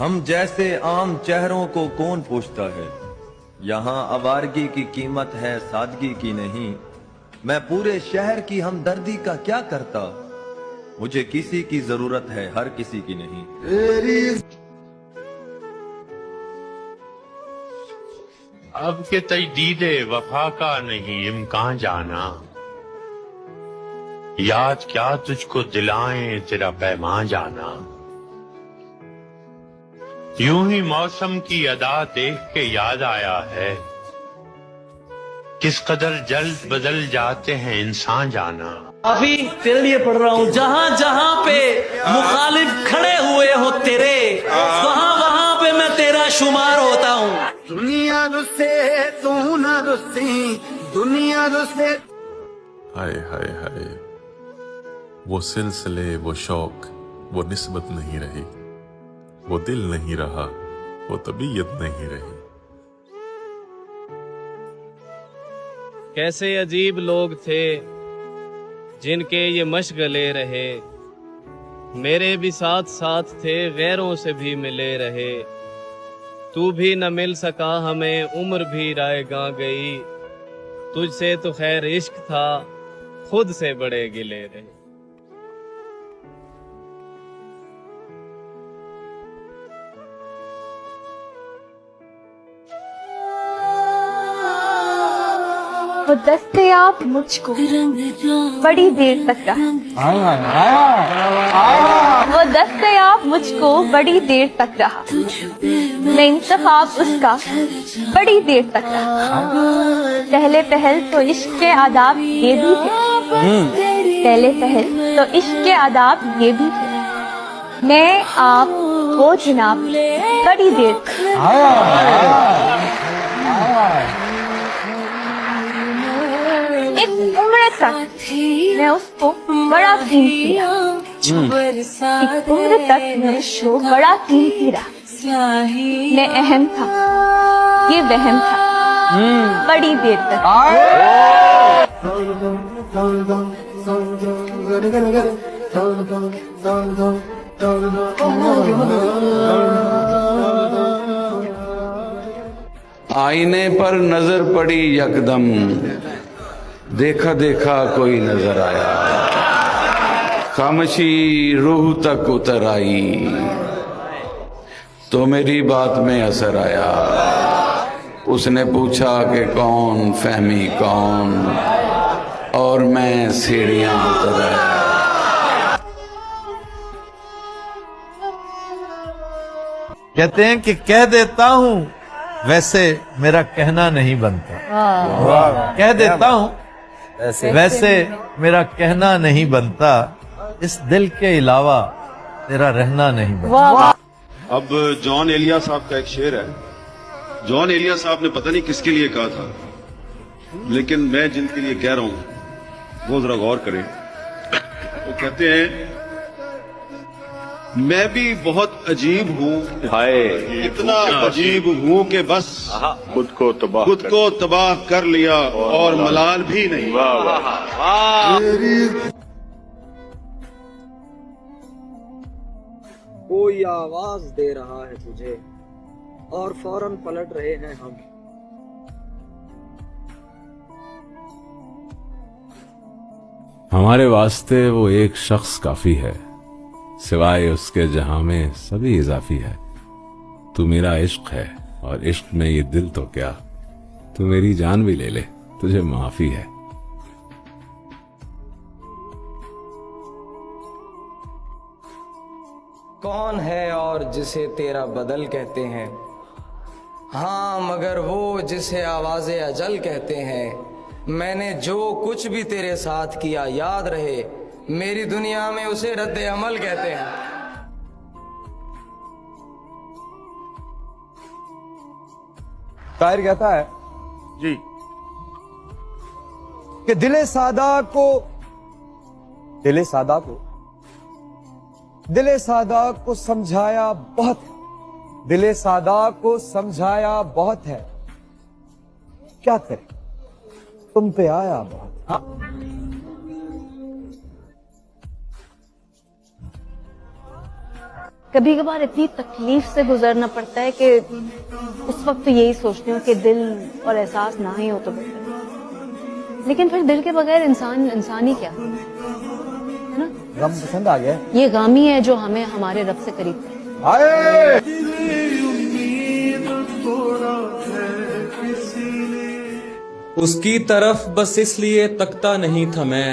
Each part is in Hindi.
हम जैसे आम चेहरों को कौन पूछता है, यहाँ आवारगी की कीमत है सादगी की नहीं। मैं पूरे शहर की हमदर्दी का क्या करता, मुझे किसी की जरूरत है हर किसी की नहीं। अब के तजदीदे वफा का नहीं इम्कान जाना, याद क्या तुझको दिलाएं तेरा पैमान जाना। यूं ही मौसम की अदा देख के याद आया है, किस कदर जल्द बदल जाते हैं इंसान जाना। काफी तेरे लिए पढ़ रहा हूँ। जहाँ जहाँ पे मुखालिफ खड़े हुए हो तेरे, वहाँ वहाँ पे मैं तेरा शुमार होता हूँ। दुनिया रुसे तू ना रुसी, दुनिया रुसे। हाय हाय हाय, वो सिलसिले, वो शौक, वो निस्बत नहीं रही, वो दिल नहीं रहा, वो तबीयत नहीं रही। कैसे अजीब लोग थे जिनके ये मशगले रहे, मेरे भी साथ साथ थे गैरों से भी मिले रहे। तू भी न मिल सका हमें उम्र भी रायगा गई, तुझसे तो खैर इश्क था खुद से बड़े गिले रहे। वो दस्तयाब मुझको बड़ी देर तक रहा, वो दस्तयाब मुझको बड़ी देर तक रहा, मैं इंतखाब उसका बड़ी देर तक रहा। पहले पहल तो इश्क के आदाब ये भी थे, पहले पहल तो इश्क के आदाब ये भी थे। मैं आप वो जनाब बड़ी देर तक। एक उम्र तक मैं उसको बड़ा कीमती रहा, एक उम्र तक मैं उसको बड़ा कीमती रहा। मैं अहम था, ये वहम था, बड़ी देर तक। आईने पर नजर पड़ी यकदम, देखा देखा कोई नजर आया, खामोशी रूह तक उतर आई, तो मेरी बात में असर आया। उसने पूछा कि कौन, फहमी कौन, और मैं सीढ़ियां उतर आया। कहते हैं कि कह देता हूँ वैसे मेरा कहना नहीं बनता, कह देता हूँ वैसे मेरा कहना नहीं बनता, इस दिल के अलावा तेरा रहना नहीं बनता। अब जॉन एलिया साहब का एक शेर है। जॉन एलिया साहब ने पता नहीं किसके लिए कहा था, लेकिन मैं जिनके लिए कह रहा हूं वो जरा गौर करें। वो कहते हैं, मैं भी बहुत अजीब हूँ, इतना अजीब हूँ कि बस खुद को तबाह कर लिया और मलाल भी नहीं। कोई आवाज दे रहा है तुझे और फौरन पलट रहे हैं हम। हमारे वास्ते वो एक शख्स काफी है, सिवाय उसके जहां में सभी इजाफी है। तू मेरा इश्क है और इश्क में ये दिल तो क्या, तू मेरी जान भी ले ले, तुझे माफी है। कौन है और जिसे तेरा बदल कहते हैं, हाँ मगर वो जिसे आवाज़े अजल कहते हैं। मैंने जो कुछ भी तेरे साथ किया याद रहे, मेरी दुनिया में उसे रद्द अमल कहते हैं। शायर कहता है जी कि दिले सादा को दिले सादा को समझाया बहुत है, दिले सादा को समझाया बहुत है, क्या करें तुम पे आया बहुत। हाँ? कभी कभार इतनी तकलीफ से गुजरना पड़ता है कि उस वक्त तो यही सोचती हूँ कि दिल और एहसास ना ही हो तो बेहतर। लेकिन फिर दिल के बगैर इंसान ही क्या है ना? गम पसंद आ गया? ये गम ही है जो हमें हमारे रब से करीब करे। आए उसकी तरफ बस इसलिए तकता नहीं था मैं,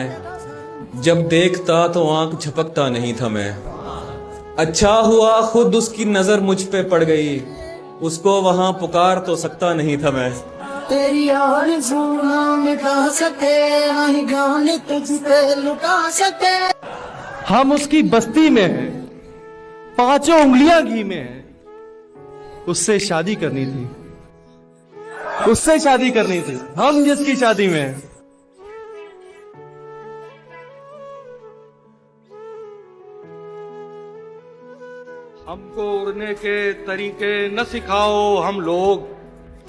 जब देखता तो आंख झपकता नहीं था मैं। अच्छा हुआ खुद उसकी नजर मुझ पे पड़ गई, उसको वहां पुकार तो सकता नहीं था मैं। तेरी आरज़ूना मिटा सके नहीं गाने तुझ पे लुटा सके। हम उसकी बस्ती में हैं, 5 उंगलियां घी में हैं। उससे शादी करनी थी, उससे शादी करनी थी, हम जिसकी शादी में हैं। हमको उड़ने के तरीके न सिखाओ हम लोग,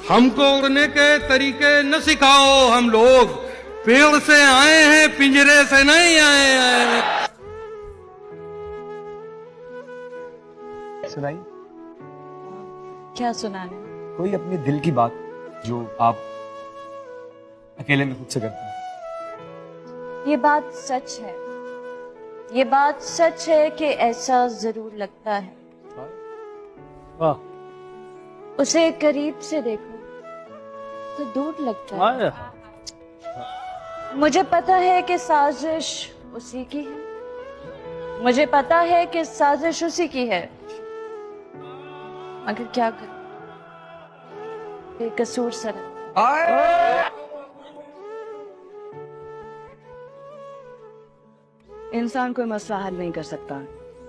हमको उड़ने के तरीके न सिखाओ हम लोग। पेड़ से आए हैं पिंजरे से नहीं आए हैं। सुनाई क्या सुनाने? कोई अपने दिल की बात जो आप अकेले में खुद से करते हैं। ये बात सच है, ये बात सच है कि ऐसा जरूर लगता है। उसे करीब से देखो तो दूर लगता है। मुझे पता है कि साजिश उसी की है, मुझे पता है कि साजिश उसी की है, मगर क्या करूं, बेकसूर सर। इंसान कोई मसला हल नहीं कर सकता,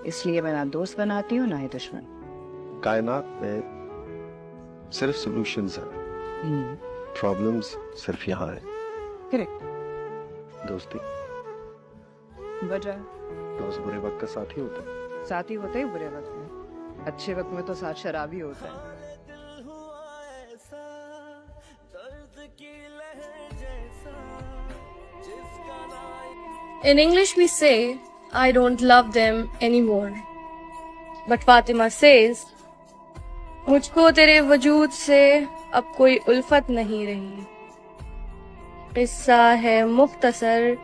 इसलिए मैं ना दोस्त बनाती हूँ ना ही दुश्मन। कायनात में सिर्फ सॉल्यूशंस हैं, प्रॉब्लम्स सिर्फ यहाँ हैं। करेक्ट। दोस्ती वजह दोस्त बुरे वक्त का साथी होता है। साथी होते ही बुरे वक्त में, अच्छे वक्त में तो साथ शराबी होता है। In English we say, I don't love them anymore. But Fatima says, मुझको तेरे वजूद से अब कोई उल्फत नहीं रही। किस्सा है मुख्तसर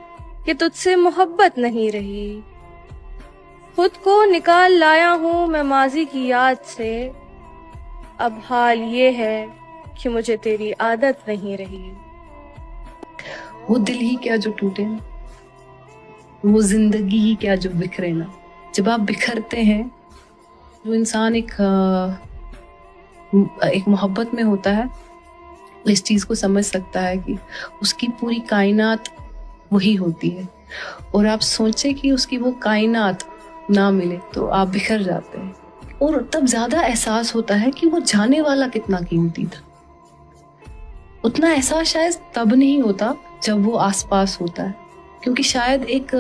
कि तुझसे मोहब्बत नहीं रही। खुद को निकाल लाया हूँ मैं माजी की याद से, अब हाल ये है कि मुझे तेरी आदत नहीं रही। वो दिल ही क्या जो टूटे ना, वो जिंदगी ही क्या जो बिखरे ना। जब आप बिखरते हैं, जो इंसान एक मोहब्बत में होता है, इस चीज को समझ सकता है कि उसकी पूरी कायनात वही होती है, और आप सोचे कि उसकी वो कायनात ना मिले तो आप बिखर जाते हैं। और तब ज्यादा एहसास होता है कि वो जाने वाला कितना कीमती था। उतना एहसास शायद तब नहीं होता जब वो आसपास होता है, क्योंकि शायद एक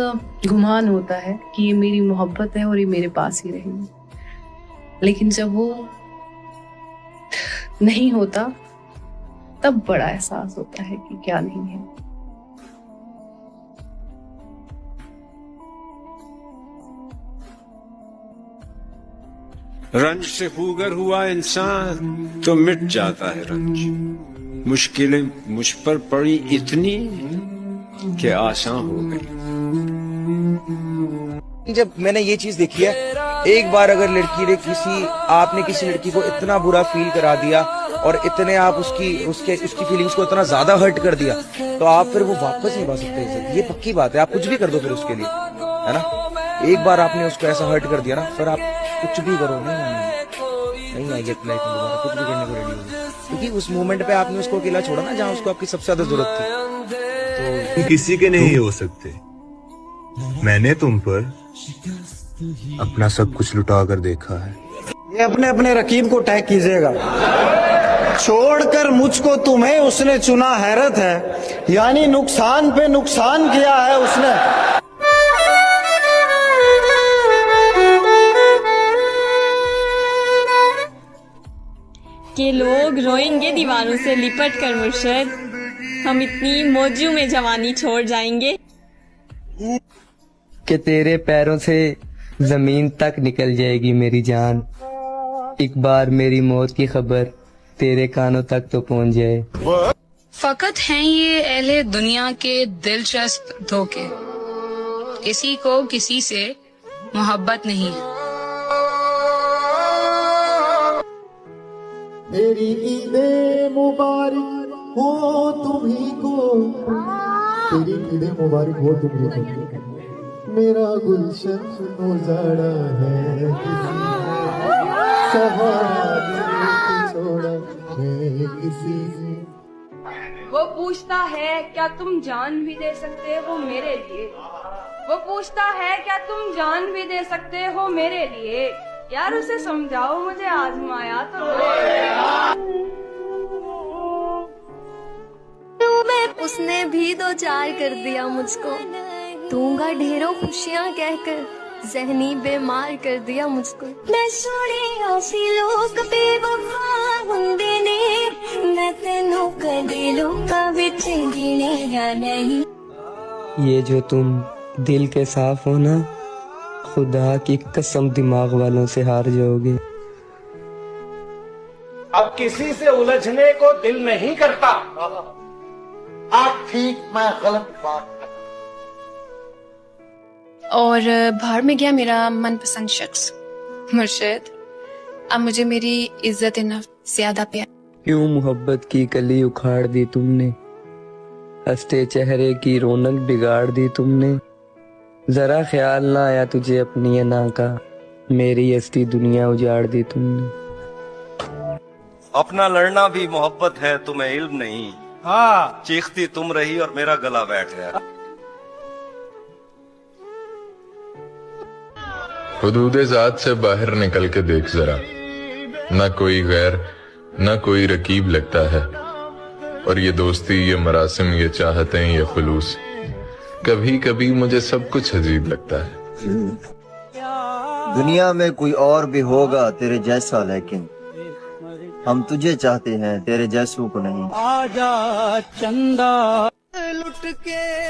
गुमान होता है कि ये मेरी मोहब्बत है और ये मेरे पास ही रहेगी। लेकिन जब वो नहीं होता तब बड़ा एहसास होता है कि क्या नहीं है। रंज से हुगर हुआ इंसान तो मिट जाता है रंज। मुश्किलें मुझ पर पड़ी इतनी कि आसान हो गई। जब मैंने ये चीज देखी है, एक बार अगर लड़की ने आपने किसी लड़की को इतना बुरा फील करा दिया और इतने आप उसकी फीलिंग्स को इतना ज्यादा हर्ट कर दिया, तो आप फिर वो वापस नहीं पा सकते इज्जत। ये पक्की बात है, आप कुछ भी कर दो फिर उसके लिए, है ना। एक बार आपने उसको ऐसा हर्ट कर दिया ना, फिर आप कुछ भी करो नहीं आएगी अपनी लाइफ में दोबारा, कुछ भी करने को रेडी होगी, क्योंकि उस मोमेंट पे आपने उसको अकेला छोड़ा ना जहाँ उसको आपकी सबसे ज्यादा जरूरत थी। तुम किसी के नहीं हो सकते। मैंने तुम पर अपना सब कुछ लुटा कर देखा है। ये अपने अपने रकीब को टैग कीजिएगा। छोड़कर मुझको तुम्हें उसने चुना, हैरत है, यानी नुकसान पे नुकसान किया है उसने। के लोग रोएंगे दीवारों से लिपट कर मुर्शद, हम इतनी मौजू में जवानी छोड़ जाएंगे। कि तेरे पैरों से जमीन तक निकल जाएगी मेरी जान, एक बार मेरी मौत की खबर तेरे कानों तक तो पहुंच जाए। फकत हैं ये अहले दुनिया के दिलचस्प धोखे, किसी को किसी से मोहब्बत नहीं है। मेरी ईदे मुबारक हो तुम्ही को, तेरी ईदे मुबारक हो तुम्ही को, मेरा गुलशन उजाड़ा है छोड़ा है किसी से। वो पूछता है क्या तुम जान भी दे सकते हो मेरे लिए, वो पूछता है क्या तुम जान भी दे सकते हो मेरे लिए, यार उसे समझाओ मुझे आजमाया तो उसने भी दो चार कर दिया मुझको, दूंगा ढेरों खुशियाँ कहकर जहनी बेमार कर दिया मुझको। मैं सोने लोग बेवफा हुंदे ने, मैं तेनों कदे लोका विच गिने या नहीं। ये जो तुम दिल के साफ हो ना, खुदा की कसम दिमाग वालों से हार जाओगे। अब किसी से उलझने को दिल नहीं करता, आप ठीक मैं गलत बात। और बाहर में गया मेरा मनपसंद शख्स मुर्शिद, अब मुझे मेरी इज्जत नफ्स ज्यादा प्यार। क्यों मोहब्बत की कली उखाड़ दी तुमने, हंसते चेहरे की रौनक बिगाड़ दी तुमने। जरा ख्याल ना आया तुझे अपनी अना का, मेरी हस्ती दुनिया उजाड़ दी तुमने। अपना लड़ना भी मोहब्बत है तुम्हें इल्म नहीं, हाँ चीखती तुम रही और मेरा गला बैठ गया। हुदूदे ज़ात से बाहर निकल के देख जरा, न कोई गैर न कोई रकीब लगता है, और ये दोस्ती ये मरासिम ये चाहते ये खुलूस, कभी कभी मुझे सब कुछ अजीब लगता है। दुनिया में कोई और भी होगा तेरे जैसा, लेकिन हम तुझे चाहते हैं तेरे जैसों को नहीं। आजा चंदा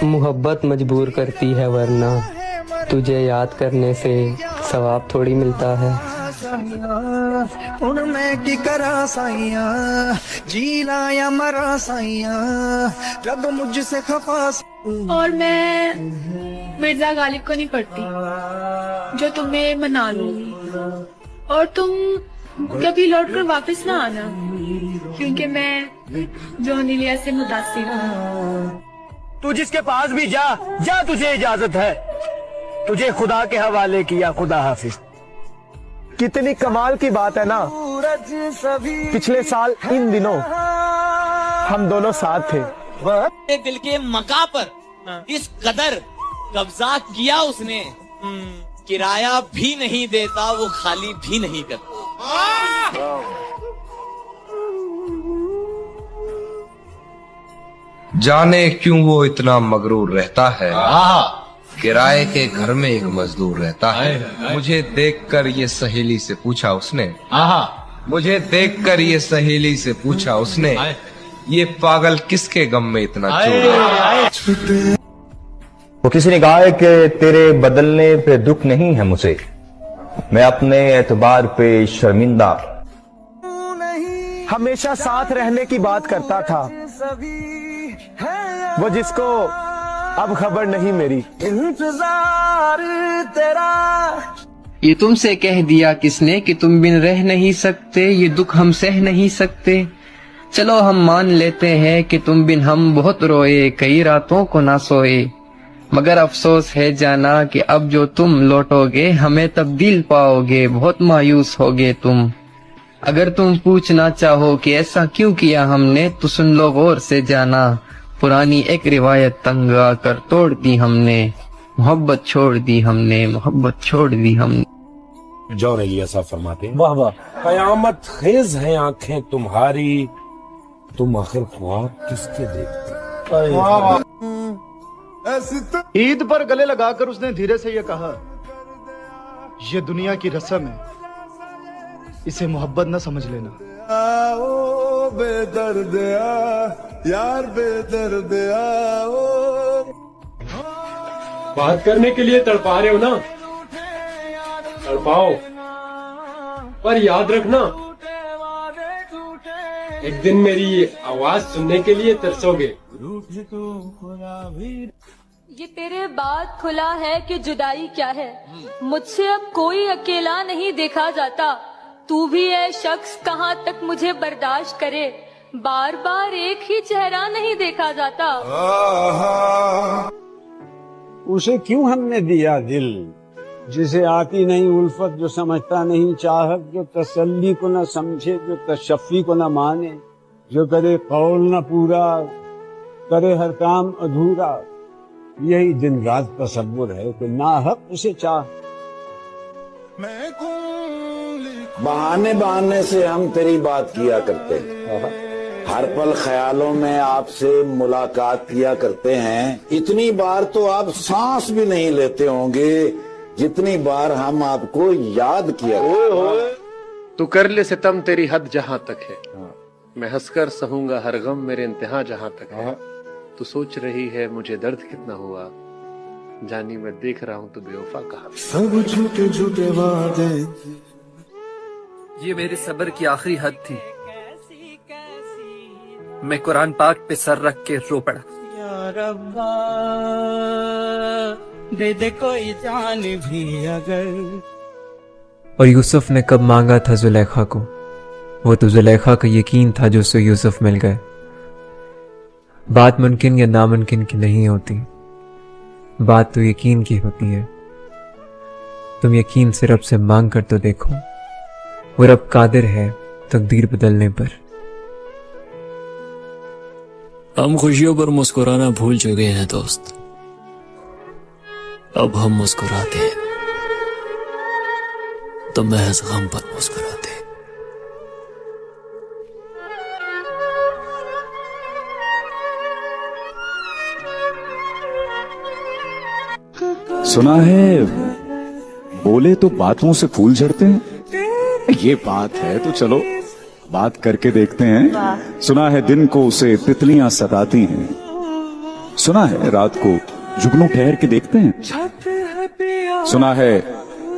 मोहब्बत मजबूर करती है, वरना तुझे याद करने से सवाब थोड़ी मिलता है। उनमें की करा साइया, जीला या मरा साइया, रब मुझसे खफा। और मैं मिर्जा गालिब को नहीं पढ़ती जो तुम्हें मना लूंगी, और तुम कभी लौट कर वापस ना आना, क्योंकि मैं जॉन इलिया से मुतासिर हूँ। तू जिसके पास भी जा जा, तुझे इजाजत है, तुझे खुदा के हवाले किया, खुदा हाफिज। कितनी कमाल की बात है ना, पिछले साल इन दिनों हम दोनों साथ थे। दिल के मका पर इस कदर कब्जा किया उसने, किराया भी नहीं देता वो खाली भी नहीं करता। जाने क्यों वो इतना मगरूर रहता है, किराए के घर में एक मजदूर रहता है। मुझे देखकर ये सहेली से पूछा उसने, मुझे देखकर ये सहेली से पूछा उसने, ये पागल किसके गम में इतना चूर है। वो किसी ने कहा है कि तेरे बदलने पे दुख नहीं है मुझे, मैं अपने एतबार पे शर्मिंदा। हमेशा साथ रहने की बात करता था वो, जिसको अब खबर नहीं मेरी। इंतजार तेरा ये तुमसे कह दिया किसने कि तुम बिन रह नहीं सकते, ये दुख हम सह नहीं सकते। चलो हम मान लेते हैं कि तुम बिन हम बहुत रोए, कई रातों को ना सोए, मगर अफसोस है जाना कि अब जो तुम लौटोगे हमें तब्दील पाओगे, बहुत मायूस होगे तुम। अगर तुम पूछना चाहो कि ऐसा क्यों किया हमने, तो सुन लो गौर से जाना, पुरानी एक रिवायत तंग आकर तोड़ दी हमने, मोहब्बत छोड़ दी हमने, मोहब्बत छोड़ दी हमने। जॉन एलिया साहब फरमाते हैं, वाह वाह कयामत खेज है आंखें तुम्हारी, तुम आखिर ख्वाब किसके देखते। ईद पर गले लगाकर उसने धीरे से ये कहा, ये दुनिया की रस्म है, इसे मोहब्बत न समझ लेना। आओ बेदर्द यार बेदर्द आओ। बात करने के लिए तड़पा रहे हो ना, तड़पाओ, पर याद रखना एक दिन मेरी आवाज सुनने के लिए तरसोगे। ये तेरे बाद खुला है कि जुदाई क्या है। मुझसे अब कोई अकेला नहीं देखा जाता। तू भी है शख्स, कहाँ तक मुझे बर्दाश्त करे। बार बार एक ही चेहरा नहीं देखा जाता। उसे क्यों हमने दिया दिल, जिसे आती नहीं उल्फत, जो समझता नहीं चाहत, जो तसल्ली को न समझे, जो तशफ़ी को न माने, जो करे कौल न पूरा, करे हर काम अधूरा। यही दिन रात तसव्वुर है कि नाहक उसे चाह। बहाने बहाने से हम तेरी बात किया करते हैं, हर पल ख्यालों में आपसे मुलाकात किया करते हैं। इतनी बार तो आप सांस भी नहीं लेते होंगे जितनी बार हम आपको याद किया। तू कर ले सितम तेरी हद जहां तक है, मैं हंसकर सहूंगा हर गम मेरे इंतहा जहां तक है। तू सोच रही है मुझे दर्द कितना हुआ, जानी मैं देख रहा हूं तू बेवफा कहा। सब झूठे झूठे वादे, ये मेरे सब्र की आखिरी हद थी। मैं कुरान पाक पे सर रख के रो पड़ा। या रब्बा दे दे कोई जान भी अगर। और यूसुफ ने कब मांगा था जुलेखा को, वो तो जुलेखा का यकीन था जो उसे यूसुफ मिल गए। बात मुमकिन या नामुमकिन की नहीं होती, बात तो यकीन की होती है। तुम यकीन से रब से मांग कर तो देखो, वो रब कादिर है तकदीर बदलने पर। हम खुशियों पर मुस्कुराना भूल चुके हैं दोस्त, अब हम मुस्कुराते हैं तो महज गम पर मुस्कुराते हैं। सुना है बोले तो बातों से फूल झड़ते हैं, ये बात है तो चलो बात करके देखते हैं। सुना है दिन को उसे तितलियां सताती हैं, सुना है रात को जुगनू ठहर के देखते हैं, सुना है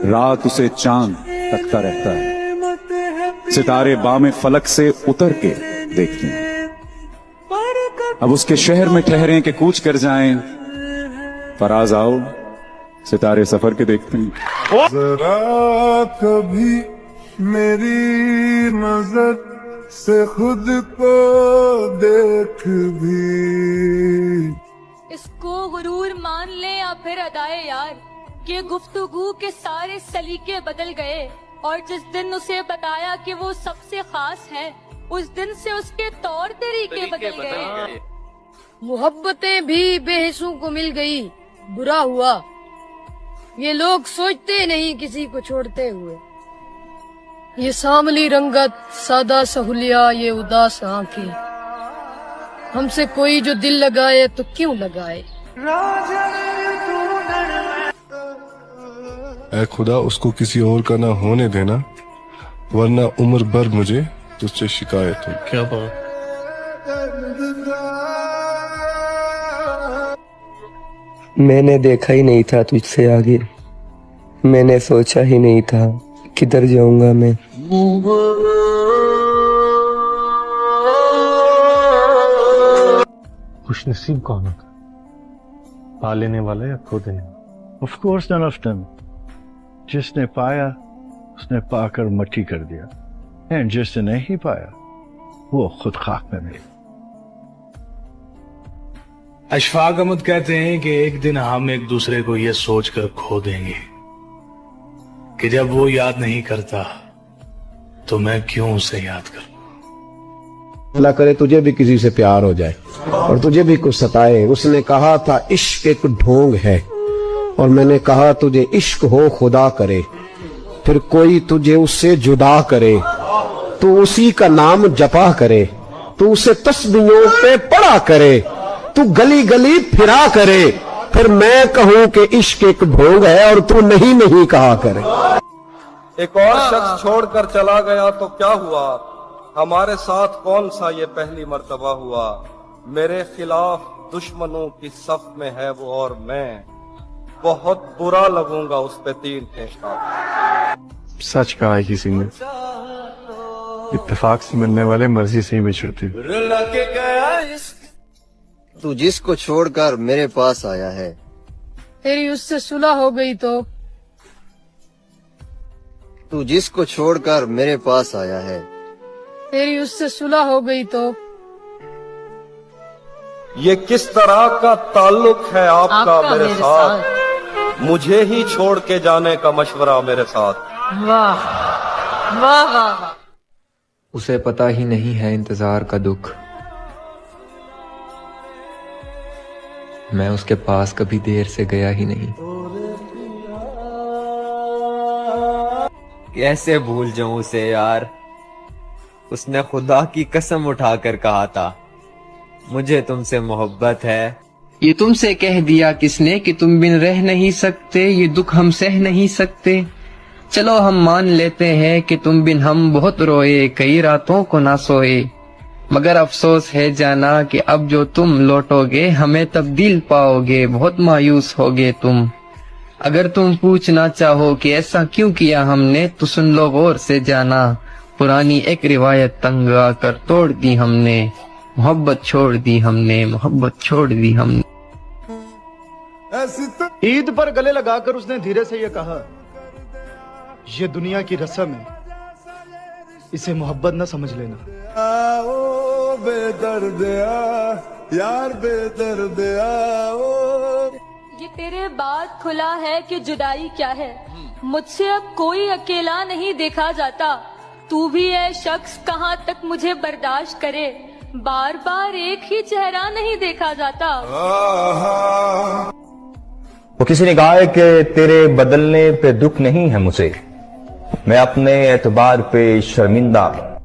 रात उसे चांद तकता रहता है, सितारे बामे फलक से उतर के देखते हैं। अब उसके शहर में ठहरे के कूच कर जाएं, पर आज आओ सितारे सफर के देखते हैं। जरा कभी मेरी नजर से खुद को देख भी। इसको गुरूर मान ले या फिर अदाए यार, कि गुफ्तगू के सारे सलीके बदल गए। और जिस दिन उसे बताया कि वो सबसे खास है, उस दिन से उसके तौर तरीके बदल गए। मोहब्बतें भी बेहिस्सों को मिल गई, बुरा हुआ ये लोग सोचते नहीं किसी को छोड़ते हुए। ये सांवली रंगत, सादा सहूलिया, ये उदास आंखें, हमसे कोई जो दिल लगाए तो क्यों लगाए। ऐ खुदा उसको किसी और का ना होने देना, वरना उम्र भर मुझे तुझसे शिकायत हो। क्या बात। मैंने देखा ही नहीं था तुझसे आगे, मैंने सोचा ही नहीं था किधर जाऊंगा मैं। खुशनसीब कौन होता, पा लेने वाला या खो देने वाला? Of course none of them. जिसने पाया उसने पाकर मट्टी कर दिया, एंड जिसने नहीं पाया वो खुद खाक में मिली। अशफाक अहमद कहते हैं कि एक दिन हम एक दूसरे को यह सोचकर खो देंगे कि जब वो याद नहीं करता तो मैं क्यों उसे याद करूं। अल्लाह करे तुझे भी किसी से प्यार हो जाए और तुझे भी कुछ सताए। उसने कहा था इश्क एक ढोंग है, और मैंने कहा तुझे इश्क हो खुदा करे, फिर कोई तुझे उससे जुदा करे, तू उसी का नाम जपा करे, तू उसे तस्बीहों पे पढ़ा करे, तू गली गली फिरा करे, फिर मैं कहूँ कि इश्क एक ढोंग है और तू नहीं नहीं कहा करे। एक और शख्स छोड़कर चला गया तो क्या हुआ, हमारे साथ कौन सा ये पहली मर्तबा हुआ। मेरे खिलाफ दुश्मनों की सफ में है वो और मैं, बहुत बुरा लगूंगा उस पे तीर फेंका। सच कहा है किसी ने, इत्तेफाक से मिलने वाले मर्जी से ही बिछड़ते। तू जिसको छोड़कर मेरे पास आया है, तेरी उससे सुलह हो गई तो? तू जिसको छोड़कर मेरे पास आया है, तेरी उससे सुलह हो गई तो? ये किस तरह का ताल्लुक है आपका मेरे साथ, मुझे ही छोड़ के जाने का मशवरा मेरे साथ। वाह वाह वाह। उसे पता ही नहीं है इंतजार का दुख, मैं उसके पास कभी देर से गया ही नहीं। कैसे भूल जाऊं उसे यार, उसने खुदा की कसम उठाकर कहा था मुझे तुमसे मोहब्बत है। ये तुमसे कह दिया किसने कि तुम बिन रह नहीं सकते, ये दुख हम सह नहीं सकते। चलो हम मान लेते हैं कि तुम बिन हम बहुत रोए, कई रातों को ना सोए। मगर अफसोस है जाना कि अब जो तुम लौटोगे हमें तब्दील पाओगे, बहुत मायूस होगे तुम। अगर तुम पूछना चाहो कि ऐसा क्यों किया हमने, तो सुन लो गौर से जाना, पुरानी एक रिवायत तंग आकर तोड़ दी हमने। मोहब्बत छोड़ दी हमने, मोहब्बत छोड़ दी हमने। ईद पर गले लगाकर उसने धीरे से ये कहा, ये दुनिया की रस्म है, इसे मोहब्बत न समझ लेना। आओ बेदर्द यार बेदर्द आओ। ये तेरे बाद खुला है कि जुदाई क्या है, मुझसे अब कोई अकेला नहीं देखा जाता। तू भी है शख्स कहाँ तक मुझे बर्दाश्त करे, बार बार एक ही चेहरा नहीं देखा जाता। वो किसी ने कहा है कि तेरे बदलने पे दुख नहीं है मुझे, मैं अपने एतबार पे शर्मिंदा हूं।